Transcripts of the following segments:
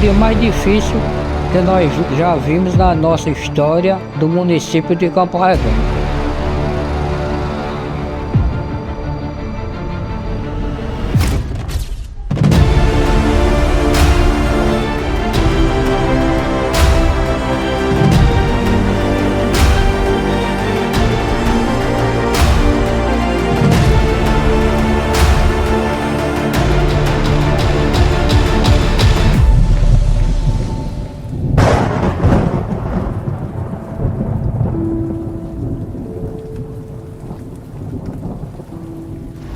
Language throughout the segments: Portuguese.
dia mais difícil que nós já vimos na nossa história do município de Campo Redondo.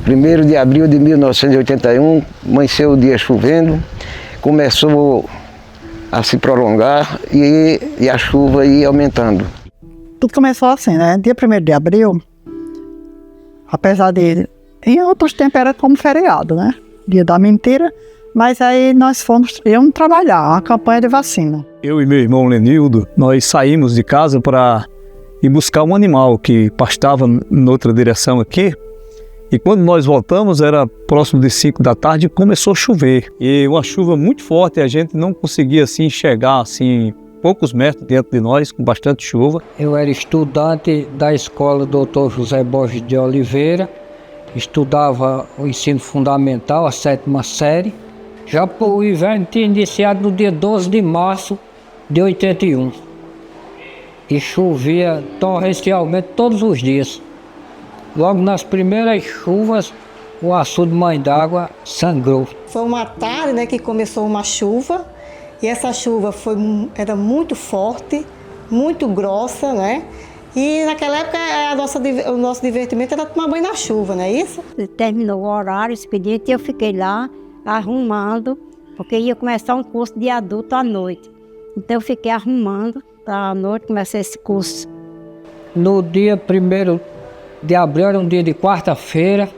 Primeiro de abril de 1981, amanheceu o dia chovendo, começou a se prolongar e a chuva ia aumentando. Tudo começou assim, né? Dia 1º de abril, apesar de... Em outros tempos era como feriado, né? Dia da mentira, mas aí nós íamos trabalhar, a campanha de vacina. Eu e meu irmão Lenildo, nós saímos de casa para ir buscar um animal que pastava em outra direção aqui. E quando nós voltamos, era próximo de 5 da tarde e começou a chover. E uma chuva muito forte, a gente não conseguia assim enxergar assim, poucos metros dentro de nós, com bastante chuva. Eu era estudante da escola Dr. José Borges de Oliveira, estudava o ensino fundamental, a 7ª série. Já o inverno tinha iniciado no dia 12 de março de 81. E chovia torrencialmente todos os dias. Logo nas primeiras chuvas, o açude Mãe d'Água sangrou. Foi uma tarde, né, que começou uma chuva, e essa chuva era muito forte, muito grossa, né? E naquela época o nosso divertimento era tomar banho na chuva, não é isso? Terminou o horário, o expediente, e eu fiquei lá arrumando, porque ia começar um curso de adulto à noite. Então eu fiquei arrumando, à noite comecei esse curso. No dia 1º de abril, era um dia de quarta-feira,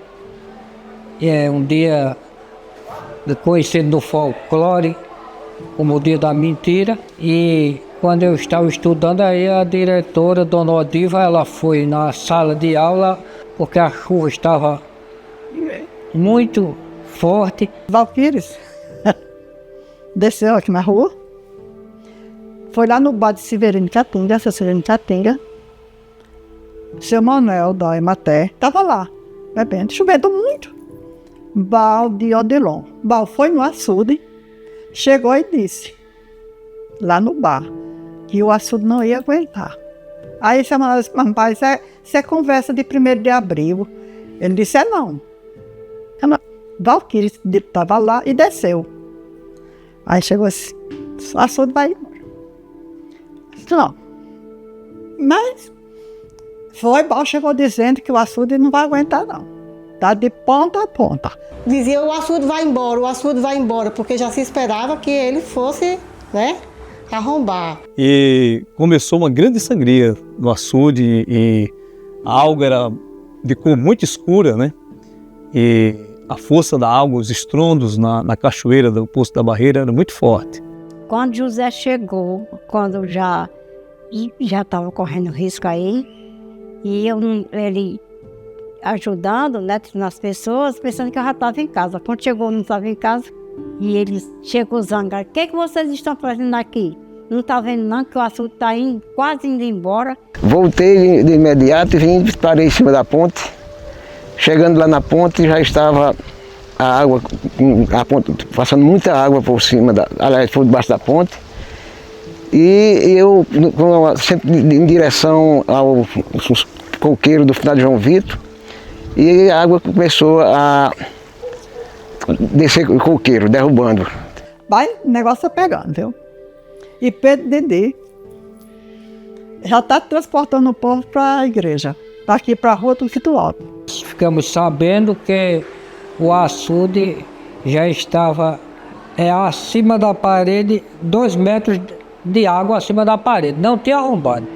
um dia conhecido no folclore como o dia da mentira. E quando eu estava estudando, aí a diretora, Dona Odiva, ela foi na sala de aula porque a chuva estava muito forte. Valquíris desceu aqui na rua, foi lá no bar de Severino Catinga, Severino Catinga. Seu Manuel da Ematé estava lá, bebendo, chovendo muito. Bal de Odilon. Bal foi no açude, chegou e disse, lá no bar, que o açude não ia aguentar. Aí seu Manuel disse, rapaz, isso é conversa de 1º de abril. Ele disse, não. Valquíris estava lá e desceu. Aí chegou assim, o açude vai embora. Disse, não. Mas Bal chegou dizendo que o açude não vai aguentar, não. Tá de ponta a ponta. Dizia, o açude vai embora, porque já se esperava que ele fosse, né, arrombar. E começou uma grande sangria no açude e a água era de cor muito escura, né? E a força da água, os estrondos na cachoeira do Poço da Barreira era muito forte. Quando José chegou, quando já estava correndo risco aí, e ele ajudando, né, nas pessoas, pensando que eu já estava em casa. Quando chegou, não estava em casa, e ele chegou zangado. O que vocês estão fazendo aqui? Não está vendo não que o açude está quase indo embora? Voltei de imediato e vim, parei em cima da ponte. Chegando lá na ponte, já estava a ponte passando muita água por cima, por debaixo da ponte. E eu, sempre em direção ao coqueiro do final de João Vitor, e a água começou a descer o coqueiro, derrubando. Vai, o negócio tá pegando, viu? E Pedro Dedê já está transportando o povo para a igreja, para aqui para a rua do Quito Alto. Ficamos sabendo que o açude já estava acima da parede, 2 metros de água acima da parede, não tinha arrombado.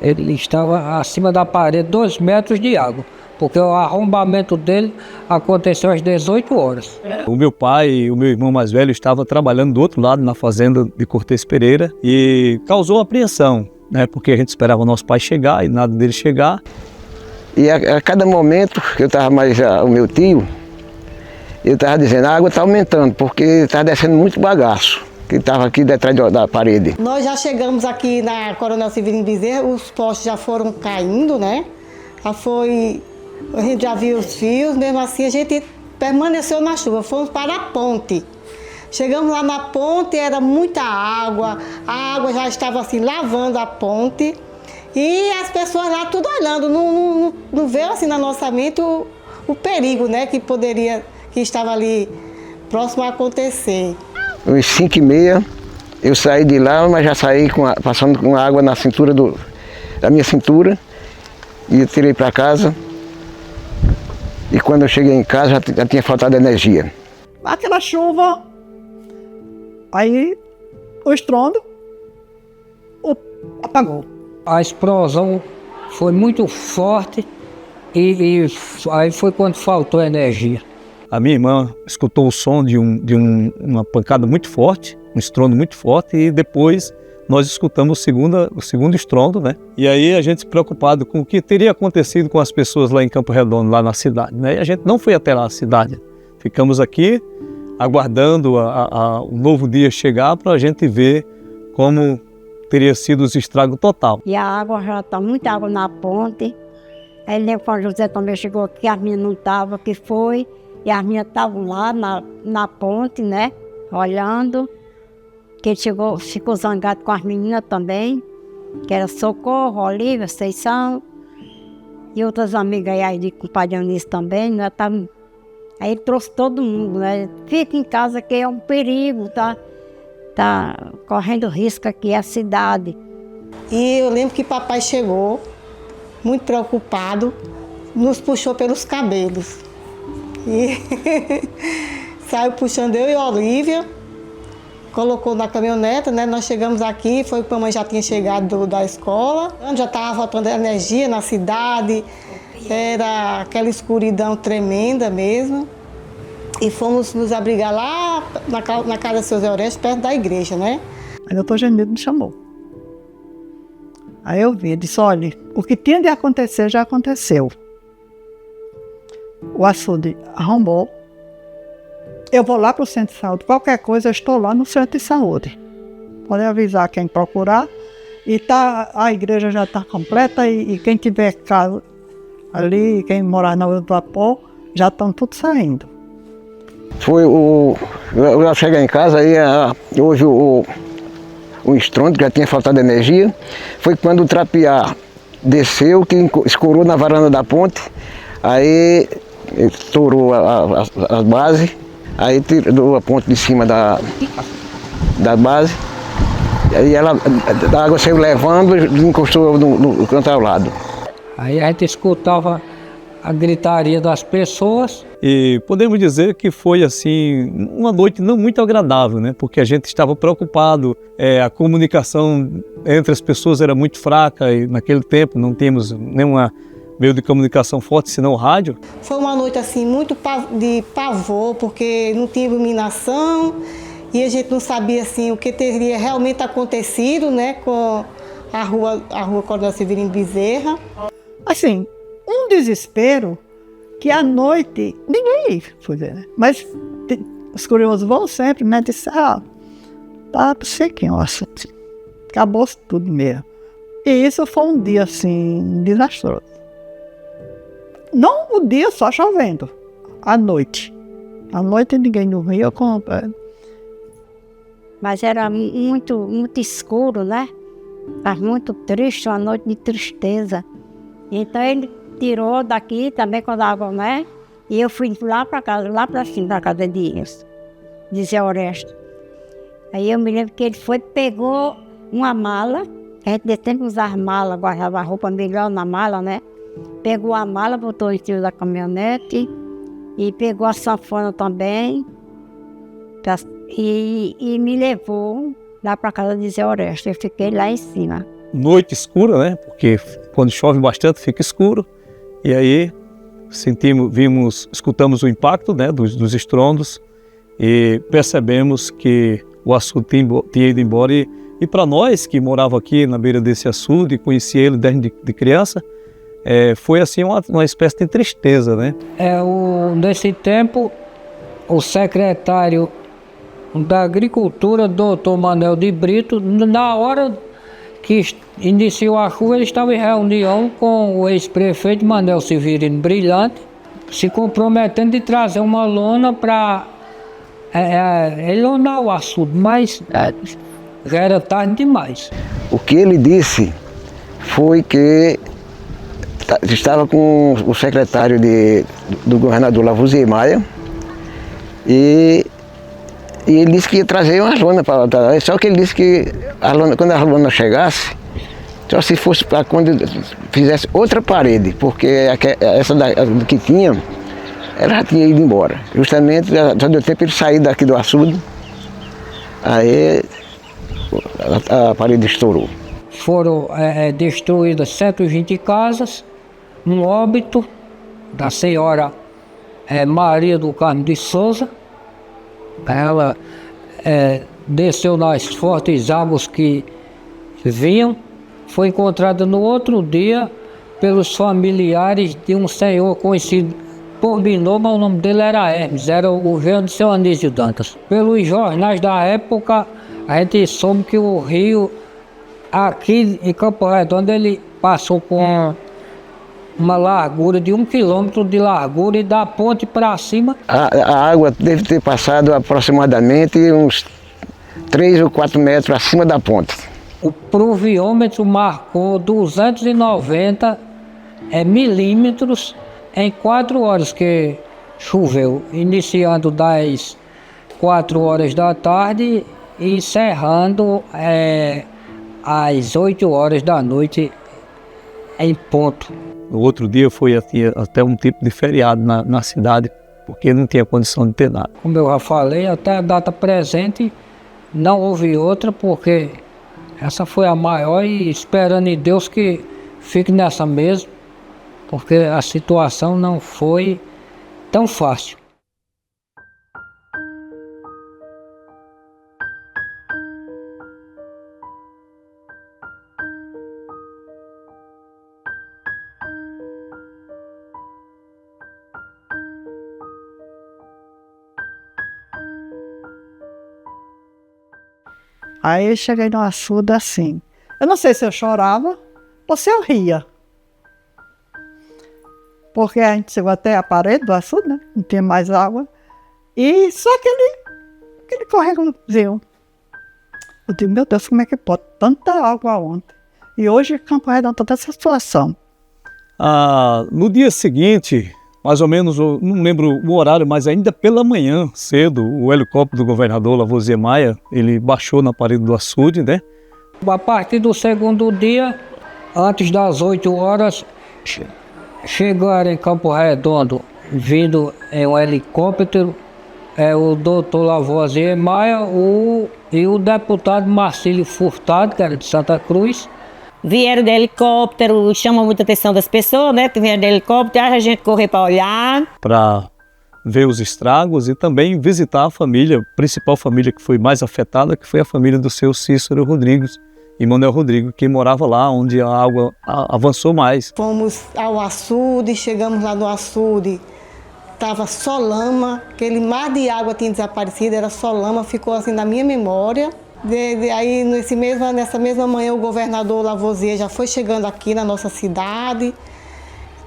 Ele estava acima da parede, 2 metros de água, porque o arrombamento dele aconteceu às 18 horas. O meu pai e o meu irmão mais velho estavam trabalhando do outro lado, na fazenda de Cortês Pereira, e causou apreensão, né, porque a gente esperava o nosso pai chegar e nada dele chegar. E a cada momento que eu estava mais o meu tio, eu estava dizendo, a água está aumentando, porque está descendo muito bagaço. que estava aqui detrás da parede. Nós já chegamos aqui na Coronel Severino Bezerra, os postes já foram caindo, né? A gente já viu os fios, mesmo assim a gente permaneceu na chuva, fomos para a ponte. Chegamos lá na ponte, era muita água, a água já estava assim lavando a ponte e as pessoas lá tudo olhando, não veio assim na nossa mente o perigo, né, que estava ali próximo a acontecer. Às 5h30 eu saí de lá, mas já saí passando com água na cintura da minha cintura e eu tirei para casa. E quando eu cheguei em casa já tinha faltado energia. Aquela chuva, aí o estrondo apagou. A explosão foi muito forte e aí foi quando faltou energia. A minha irmã escutou o som de uma pancada muito forte, um estrondo muito forte, e depois nós escutamos o segundo estrondo, né? E aí a gente se preocupado com o que teria acontecido com as pessoas lá em Campo Redondo, lá na cidade, né? E a gente não foi até lá, a cidade. Ficamos aqui aguardando o novo dia chegar para a gente ver como teria sido os estragos total. E a água já está muita água na ponte. Aí lembro quando o José também chegou aqui, as meninas não estavam, que foi, e as meninas estavam lá na ponte, né? Olhando. Que ele ficou zangado com as meninas também, que era Socorro, Olívia, Seição, e outras amigas aí de compadre Anísio também, né? Aí ele trouxe todo mundo, né? Fica em casa que é um perigo, tá correndo risco aqui a cidade. E eu lembro que papai chegou, muito preocupado, nos puxou pelos cabelos. E saiu puxando eu e a Olívia, colocou na caminhoneta, né? Nós chegamos aqui, foi que a mamãe já tinha chegado da escola, já estava faltando energia na cidade, era aquela escuridão tremenda mesmo. E fomos nos abrigar lá na casa do seu Zé Orestes, perto da igreja, né? Aí o doutor Genido me chamou. Aí eu vi, disse, olha, o que tinha de acontecer já aconteceu. O açude arrombou. Eu vou lá para o centro de saúde. Qualquer coisa, eu estou lá no centro de saúde. Podem avisar quem procurar. E a igreja já está completa e quem tiver casa ali, quem morar na Rua do Vapor, já estão tudo saindo. Eu cheguei em casa, aí houve o estrondo, que já tinha faltado energia. Foi quando o trapear desceu, que escorou na varanda da ponte. Aí estourou as bases. Aí tirou a ponte de cima da base, aí a água saiu levando e encostou no canto ao lado. Aí a gente escutava a gritaria das pessoas. E podemos dizer que foi assim uma noite não muito agradável, né? Porque a gente estava preocupado, a comunicação entre as pessoas era muito fraca e naquele tempo não tínhamos nenhuma meio de comunicação forte, senão o rádio. Foi uma noite assim muito de pavor, porque não tinha iluminação e a gente não sabia assim o que teria realmente acontecido, né, com a rua Coronel Severino Bezerra. Assim, um desespero que à noite ninguém foi ver, né? Mas os curiosos vão sempre, né? Disse, tá sequinho o assunto. Acabou tudo mesmo. E isso foi um dia assim desastroso. Não o dia só chovendo, à noite. À noite ninguém dormia. Mas era muito, muito escuro, né? Mas muito triste, uma noite de tristeza. Então ele tirou daqui também quando a água, né? E eu fui lá para casa, lá para cima da casa de Zé Orestes. Aí eu me lembro que ele pegou uma mala, a gente sempre usava mala, guardava a roupa melhor na mala, né? Pegou a mala, botou em cima da caminhonete e pegou a sanfona também e me levou lá para casa de Zé Orestes. Eu fiquei lá em cima. Noite escura, né? Porque quando chove bastante fica escuro. E aí escutamos o impacto, né, dos estrondos e percebemos que o açude tinha ido embora. E para nós que moravam aqui na beira desse açude, conhecia ele desde de criança, foi assim uma espécie de tristeza, né? Nesse tempo, o secretário da Agricultura, doutor Manuel de Brito. Na hora que iniciou a chuva, ele estava em reunião com o ex-prefeito Manuel Severino Brilhante, se comprometendo de trazer uma lona para lonar o açude, mas já era tarde demais. O que ele disse foi que estava com o secretário do governador Lavoisier Maia e ele disse que ia trazer uma lona para. Só que ele disse que quando a lona chegasse, só se fosse para quando fizesse outra parede, porque essa que tinha, ela já tinha ido embora. Justamente só deu tempo de sair daqui do açude, aí a parede estourou. Foram destruídas 120 casas, um óbito da senhora Maria do Carmo de Souza. Ela desceu nas fortes águas que vinham. Foi encontrada no outro dia pelos familiares de um senhor conhecido por binômio, o nome dele era Hermes, era o governo de seu Anísio Dantas. Pelos jornais da época, a gente soube que o rio, aqui em Campo Redondo, ele passou com uma largura de 1 quilômetro de largura e da ponte para cima. A água deve ter passado aproximadamente uns 3 ou 4 metros acima da ponte. O pluviômetro marcou 290 milímetros em 4 horas que choveu, iniciando das 4 horas da tarde e encerrando às 8 horas da noite em ponto. No outro dia foi até um tipo de feriado na cidade, porque não tinha condição de ter nada. Como eu já falei, até a data presente não houve outra, porque essa foi a maior e esperando em Deus que fique nessa mesmo, porque a situação não foi tão fácil. Aí eu cheguei no açude assim. Eu não sei se eu chorava ou se eu ria. Porque a gente chegou até a parede do açude, né? Não tinha mais água. E só aquele corregozinho. Eu digo, meu Deus, como é que pode tanta água ontem? E hoje Campo Redondo está nessa situação. No dia seguinte, mais ou menos, eu não lembro o horário, mas ainda pela manhã, cedo, o helicóptero do governador Lavoisier Maia, ele baixou na parede do açude, né? A partir do segundo dia, antes das 8 horas, chegaram em Campo Redondo, vindo em um helicóptero, o doutor Lavoisier Maia e o deputado Marcílio Furtado, que era de Santa Cruz. Vieram de helicóptero, chama muita atenção das pessoas, né? Que vieram de helicóptero, a gente correu para olhar. Para ver os estragos e também visitar a família, a principal família que foi mais afetada, que foi a família do seu Cícero Rodrigues e Manuel Rodrigues, que morava lá onde a água avançou mais. Fomos ao açude, chegamos lá no açude, estava só lama, aquele mar de água tinha desaparecido, era só lama, ficou assim na minha memória. Aí nessa mesma manhã o governador Lavoisier já foi chegando aqui na nossa cidade,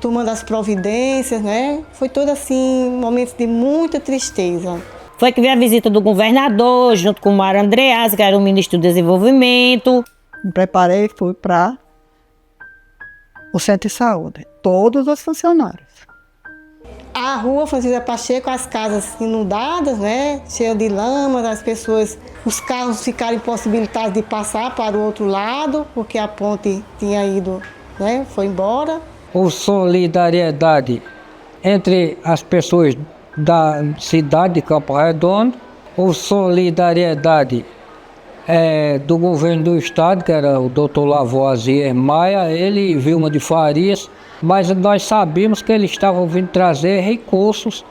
tomando as providências, né? Foi todo assim, momentos de muita tristeza. Foi que veio a visita do governador, junto com o Mário Andreas, que era o ministro do Desenvolvimento. Me preparei e fui para o centro de saúde, todos os funcionários. A rua Francisco Pacheco, as casas inundadas, né? Cheias de lama, as pessoas, os carros ficaram impossibilitados de passar para o outro lado, porque a ponte tinha ido, né? Foi embora. Houve solidariedade entre as pessoas da cidade de Campo Redondo, houve solidariedade do governo do estado, que era o doutor Lavoisier Maia, ele e Vilma de Farias, mas nós sabíamos que eles estavam vindo trazer recursos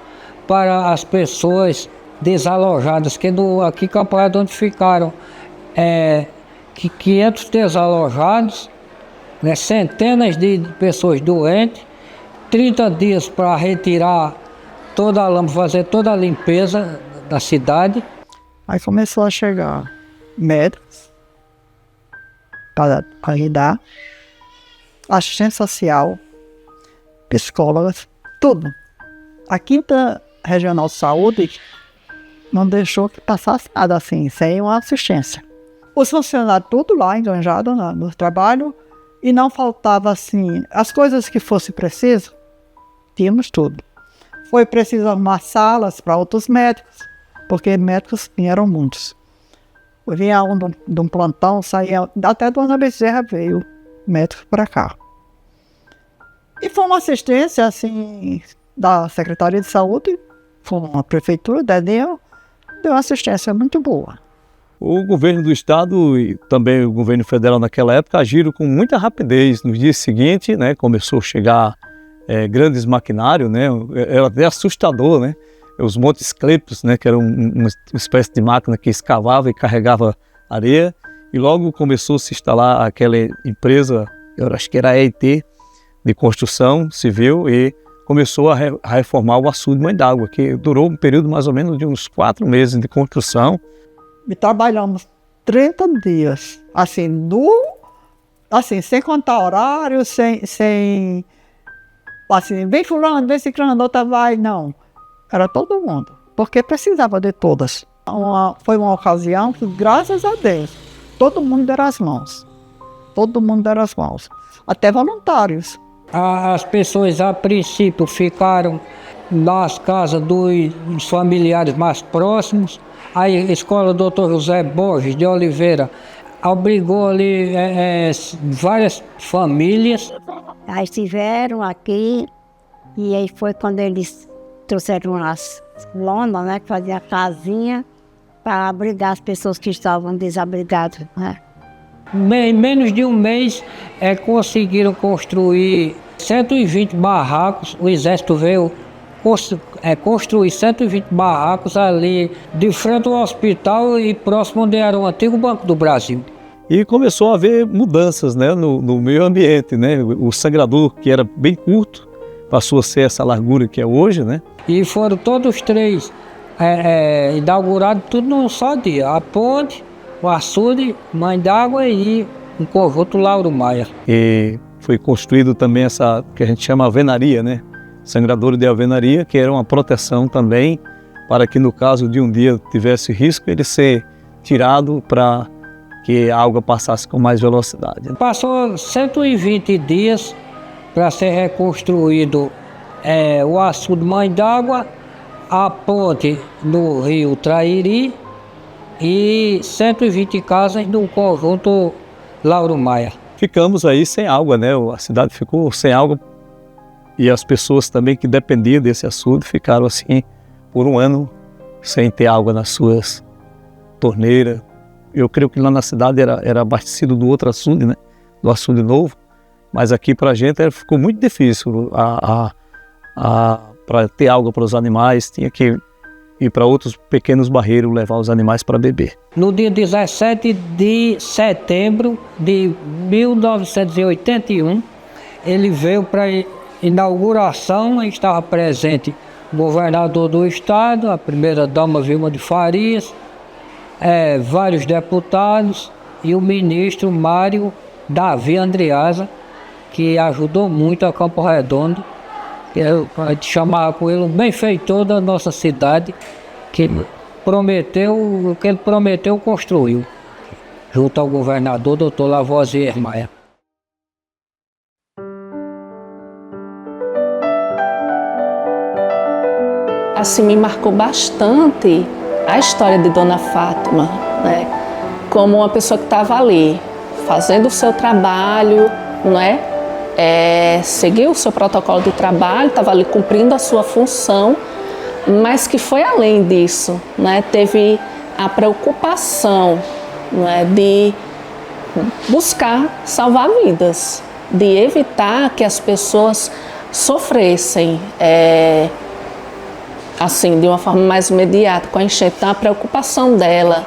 para as pessoas desalojadas, que aqui em Campo Redondo ficaram 500 desalojados, né, centenas de pessoas doentes, 30 dias para retirar toda a lama, fazer toda a limpeza da cidade. Aí começou a chegar médicos para ajudar, assistente social, psicólogas, tudo. A 5ª Regional de Saúde não deixou que passasse nada assim, sem uma assistência. Os funcionários tudo lá enganjados no trabalho e não faltava assim, as coisas que fosse preciso, tínhamos tudo. Foi preciso arrumar salas para outros médicos, porque médicos vieram muitos. Vinha um de um plantão, saía, até Dona Bezerra veio, médico para cá. E foi uma assistência assim, da Secretaria de Saúde, foi uma prefeitura, deu uma assistência muito boa. O governo do estado e também o governo federal naquela época agiram com muita rapidez. No dia seguinte, né, começou a chegar grandes maquinários, né, era até assustador, né, os montes cleptos, né, que era uma espécie de máquina que escavava e carregava areia, e logo começou a se instalar aquela empresa, eu acho que era a EIT, de construção civil, e começou a reformar o açude Mãe d'Água, que durou um período mais ou menos de uns 4 meses de construção. E trabalhamos 30 dias, assim, sem contar horário, sem assim, vem fulano, vem ciclano, outra vai, não. Era todo mundo, porque precisava de todas. Foi uma ocasião que, graças a Deus, todo mundo deram as mãos. Todo mundo deram as mãos, até voluntários. As pessoas, a princípio, ficaram nas casas dos familiares mais próximos. Aí a escola Dr. José Borges de Oliveira abrigou ali várias famílias. Aí estiveram aqui, e aí foi quando eles trouxeram as lonas, né, que fazia a casinha, para abrigar as pessoas que estavam desabrigadas, né. Em menos de um mês conseguiram construir 120 barracos. O exército veio construir 120 barracos ali de frente ao hospital e próximo onde era o antigo Banco do Brasil. E começou a haver mudanças, né, no meio ambiente, né? O sangrador, que era bem curto, passou a ser essa largura que é hoje, né? E foram todos 3 inaugurados tudo num só dia. A ponte, o açude, Mãe d'Água e um conjunto Lauro Maia. E foi construído também essa que a gente chama alvenaria, né? Sangradouro de alvenaria, que era uma proteção também para que no caso de um dia tivesse risco, ele ser tirado para que a água passasse com mais velocidade. Passou 120 dias para ser reconstruído o açude Mãe d'Água, a ponte no rio Trairi e 120 casas no conjunto Lauro Maia. Ficamos aí sem água, né? A cidade ficou sem água e as pessoas também que dependiam desse açude ficaram assim por um ano sem ter água nas suas torneiras. Eu creio que lá na cidade era abastecido do outro açude, né? Do açude novo, mas aqui para a gente ficou muito difícil para ter água para os animais, tinha que ir para outros pequenos barreiros levar os animais para beber. No dia 17 de setembro de 1981, ele veio para inauguração, estava presente o governador do estado, a primeira-dama Vilma de Farias, vários deputados e o ministro Mário Davi Andreasa, que ajudou muito a Campo Redondo. A gente chamava com ele um benfeitor da nossa cidade, que prometeu, o que ele prometeu, construiu, junto ao governador Dr. Lavoisier Maia. Assim, me marcou bastante a história de Dona Fátima, né? Como uma pessoa que estava ali, fazendo o seu trabalho, né? Seguiu o seu protocolo de trabalho, estava ali cumprindo a sua função, mas que foi além disso, né? Teve a preocupação, né, de buscar salvar vidas, de evitar que as pessoas sofressem assim, de uma forma mais imediata, com a enchente. Então, a preocupação dela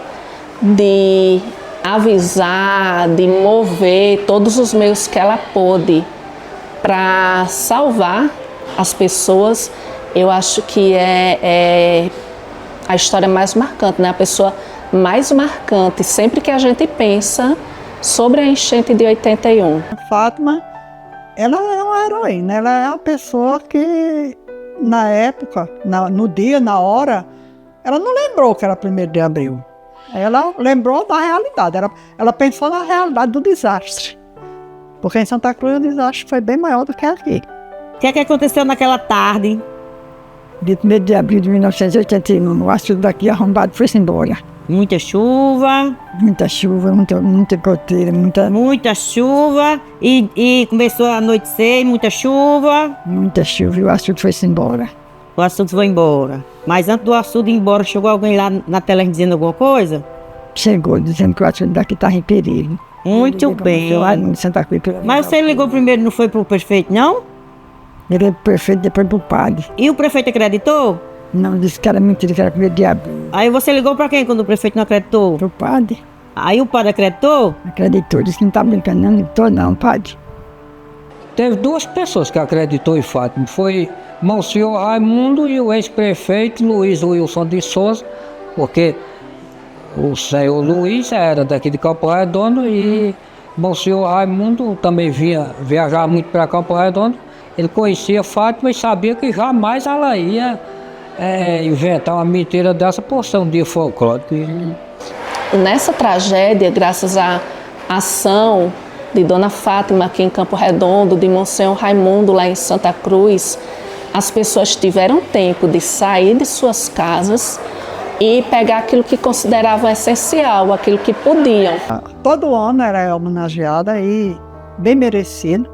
de avisar, de mover todos os meios que ela pôde para salvar as pessoas, eu acho que é a história mais marcante, né? A pessoa mais marcante sempre que a gente pensa sobre a enchente de 81. Fátima, ela é uma heroína, ela é uma pessoa que, na época, no dia, na hora, ela não lembrou que era 1º de abril. Ela lembrou da realidade, ela pensou na realidade do desastre. Porque em Santa Cruz o desastre foi bem maior do que aqui. O que é que aconteceu naquela tarde? De 1º de abril de 1981, o açude daqui arrombado foi-se embora. Muita chuva. Muita chuva, muita goteira, Muita chuva e começou a anoitecer, muita chuva. muita chuva e o açude foi-se embora. O açude foi embora. Mas antes do açude ir embora, chegou alguém lá na tela dizendo alguma coisa? Chegou dizendo que o açude daqui estava em perigo. Muito bem. Lá em Santa Cruz, Mas você ligou primeiro, não foi pro prefeito, não? ele é prefeito, depois pro padre. E o prefeito acreditou? Não, disse que era mentira, que era 1º de abril. Aí você ligou pra quem quando o prefeito não acreditou? Pro padre, Aí o padre acreditou? acreditou, disse que não tá brincando, não acreditou não, padre. Teve 2 pessoas que acreditou em Fátima. Foi Monsenhor Raimundo e o ex-prefeito Luiz Wilson de Souza, porque o senhor Luiz era daqui de Campo Redondo e Monsenhor Raimundo também viajar muito para Campo Redondo. Ele conhecia Fátima e sabia que jamais ela ia inventar uma mentira dessa por ser um dia folclórico. Nessa tragédia, graças à ação de Dona Fátima aqui em Campo Redondo, de Monsenhor Raimundo lá em Santa Cruz, as pessoas tiveram tempo de sair de suas casas e pegar aquilo que consideravam essencial, aquilo que podiam. Todo ano era homenageada e bem merecido.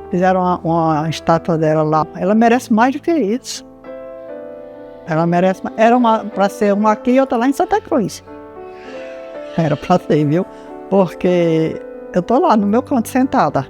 Fizeram uma estátua dela lá. Ela merece mais do que isso. Ela merece mais. Era para ser uma aqui e outra lá em Santa Cruz. Era para ser, viu? Porque eu tô lá no meu canto sentada.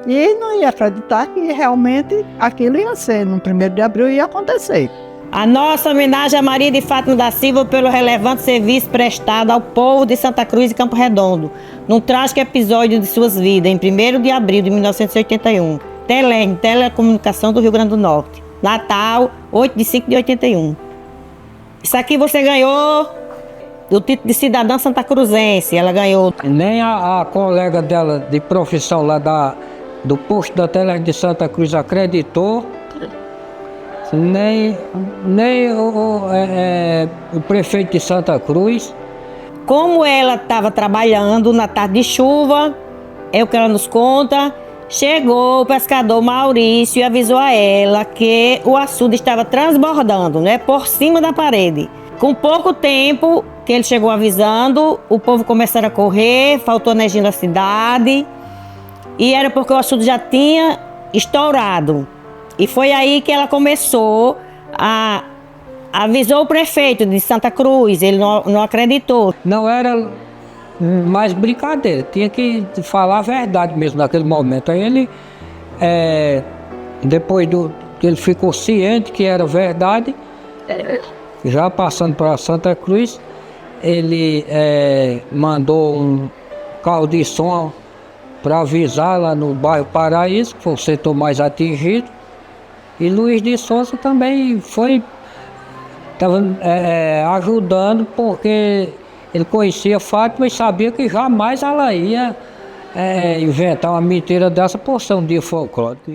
E não ia acreditar que realmente aquilo ia ser, no 1º de abril ia acontecer. A nossa homenagem a Maria de Fátima da Silva pelo relevante serviço prestado ao povo de Santa Cruz e Campo Redondo, num trágico episódio de suas vidas, em 1º de abril de 1981. Telem, Telecomunicação do Rio Grande do Norte. Natal, 8 de 5 de 81. Isso aqui você ganhou do título de cidadã santacruzense. Ela ganhou. Nem a colega dela de profissão lá do posto da Tele de Santa Cruz acreditou. Nem o prefeito de Santa Cruz. Como ela estava trabalhando na tarde de chuva, é o que ela nos conta, chegou o pescador Maurício e avisou a ela que o açude estava transbordando, né, por cima da parede. Com pouco tempo que ele chegou avisando, o povo começaram a correr, faltou energia na cidade, e era porque o açude já tinha estourado. E foi aí que ela começou avisou o prefeito de Santa Cruz, ele não acreditou. Não era mais brincadeira, tinha que falar a verdade mesmo naquele momento. Aí ele, depois que ele ficou ciente que era verdade, já passando para Santa Cruz, ele mandou um carro de som para avisar lá no bairro Paraíso, que foi o setor mais atingido. E Luiz de Souza também estava ajudando, porque ele conhecia Fátima e sabia que jamais ela ia inventar uma mentira dessa por ser um dia folclórico.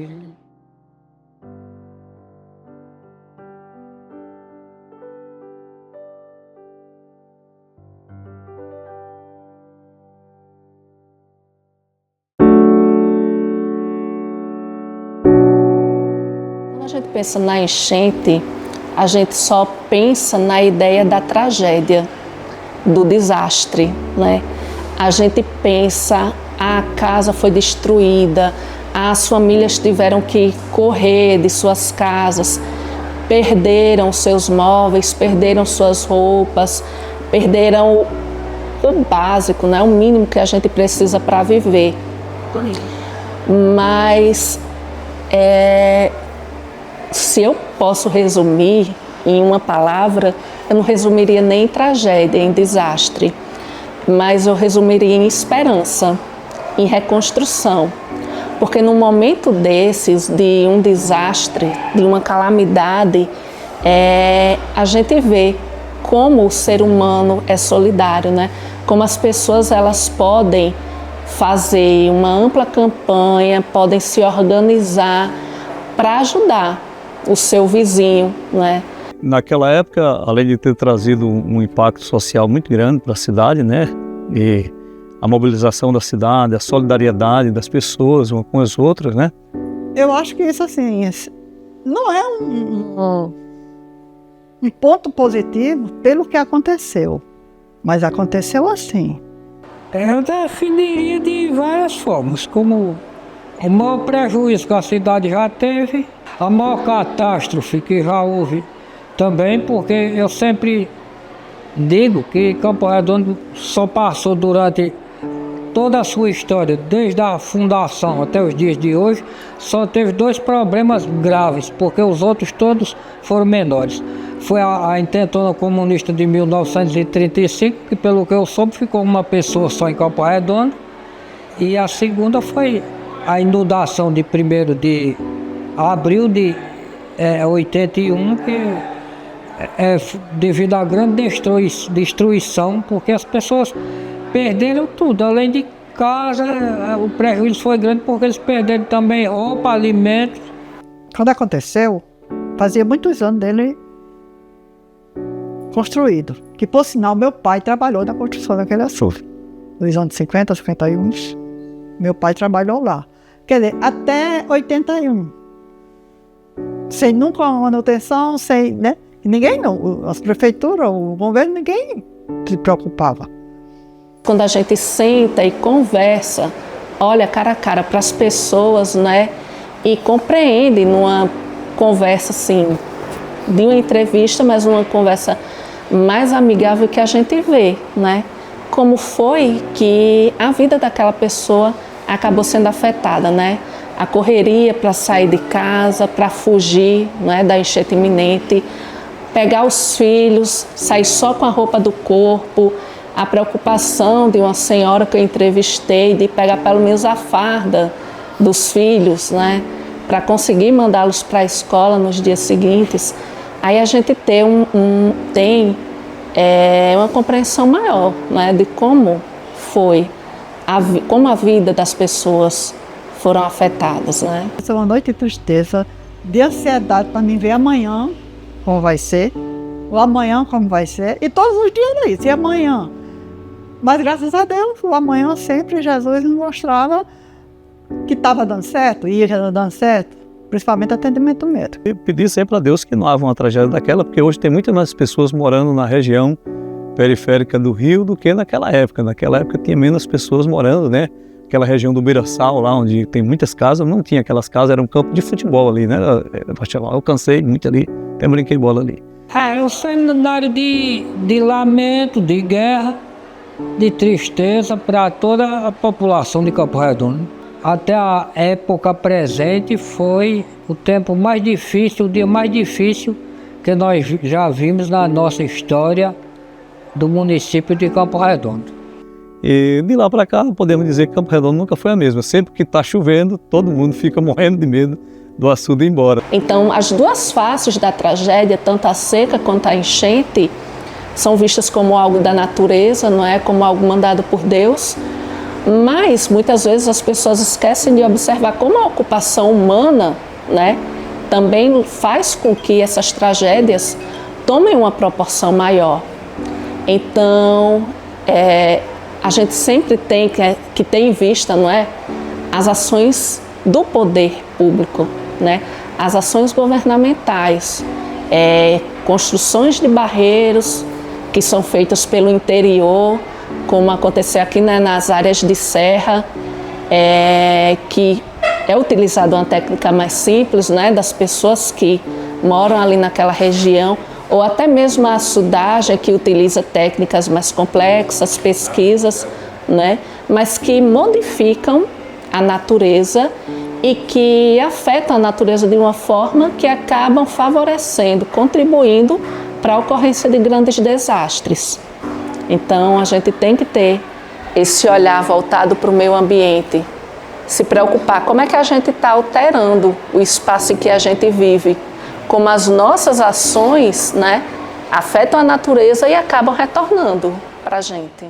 Quando a gente pensa na enchente, a gente só pensa na ideia da tragédia, do desastre, né? A gente pensa, a casa foi destruída, as famílias tiveram que correr de suas casas, perderam seus móveis, perderam suas roupas, perderam o básico, né? O mínimo que a gente precisa para viver. Mas se eu posso resumir em uma palavra, eu não resumiria nem em tragédia, em desastre, mas eu resumiria em esperança, em reconstrução. Porque num momento desses, de um desastre, de uma calamidade, a gente vê como o ser humano é solidário, né? Como as pessoas elas podem fazer uma ampla campanha, podem se organizar para ajudar o seu vizinho, né? Naquela época, além de ter trazido um impacto social muito grande para a cidade, né? E a mobilização da cidade, a solidariedade das pessoas umas com as outras, né? Eu acho que isso, assim, não é um ponto positivo pelo que aconteceu, mas aconteceu assim. Eu definiria de várias formas, como o maior prejuízo que a cidade já teve, a maior catástrofe que já houve também, porque eu sempre digo que Campo Redondo só passou durante toda a sua história, desde a fundação até os dias de hoje, só teve 2 problemas graves, porque os outros todos foram menores. Foi a intentona comunista de 1935, que pelo que eu soube ficou uma pessoa só em Campo Redondo, e a segunda foi a inundação de 1º de abril de 81, que devido à grande destruição, porque as pessoas perderam tudo, além de casa, o prejuízo foi grande porque eles perderam também roupa, alimentos. Quando aconteceu, fazia muitos anos dele construído, que por sinal meu pai trabalhou na construção daquele açude. Nos anos 50, 51, meu pai trabalhou lá. Quer dizer, até 81. Sem nunca uma manutenção, sem, né? Ninguém não, as prefeituras, o governo, ninguém se preocupava. Quando a gente senta e conversa, olha cara a cara para as pessoas, né? E compreende numa conversa assim, de uma entrevista, mas uma conversa mais amigável que a gente vê, né? Como foi que a vida daquela pessoa acabou sendo afetada, né? A correria para sair de casa, para fugir, né, da enchente iminente, pegar os filhos, sair só com a roupa do corpo, a preocupação de uma senhora que eu entrevistei de pegar pelo menos a farda dos filhos, né, para conseguir mandá-los para a escola nos dias seguintes. Aí a gente tem uma compreensão maior, né, de como foi, como a vida das pessoas foram afetadas, né. Essa é uma noite de tristeza, de ansiedade para mim ver amanhã como vai ser, o amanhã como vai ser, e todos os dias é isso, e amanhã. Mas graças a Deus, o amanhã sempre Jesus nos mostrava que estava dando certo, ia dando certo, principalmente atendimento médico. Eu pedi sempre a Deus que não haja uma tragédia daquela, porque hoje tem muitas mais pessoas morando na região periférica do Rio do que naquela época. Naquela época tinha menos pessoas morando, né? Aquela região do Birassal, lá onde tem muitas casas, não tinha aquelas casas, era um campo de futebol ali, né? Eu cansei muito ali, até brinquei bola ali. Eu sou na área de lamento, de guerra, de tristeza para toda a população de Campo Redondo. Até a época presente foi o tempo mais difícil, o dia mais difícil que nós já vimos na nossa história do município de Campo Redondo. E de lá para cá, podemos dizer que Campo Redondo nunca foi a mesma. Sempre que está chovendo, todo mundo fica morrendo de medo do açude ir embora. Então, as duas faces da tragédia, tanto a seca quanto a enchente, são vistas como algo da natureza, não é? Como algo mandado por Deus. Mas, muitas vezes, as pessoas esquecem de observar como a ocupação humana, né, também faz com que essas tragédias tomem uma proporção maior. Então, a gente sempre tem que ter em vista, não é, as ações do poder público, né, as ações governamentais, construções de barreiros que são feitas pelo interior, como aconteceu aqui, né, nas áreas de serra, que é utilizada uma técnica mais simples, né, das pessoas que moram ali naquela região, ou até mesmo a açudagem, que utiliza técnicas mais complexas, pesquisas, né, mas que modificam a natureza e que afetam a natureza de uma forma que acabam favorecendo, contribuindo para a ocorrência de grandes desastres. Então, a gente tem que ter esse olhar voltado para o meio ambiente, se preocupar como é que a gente está alterando o espaço em que a gente vive, como as nossas ações, né, afetam a natureza e acabam retornando para a gente.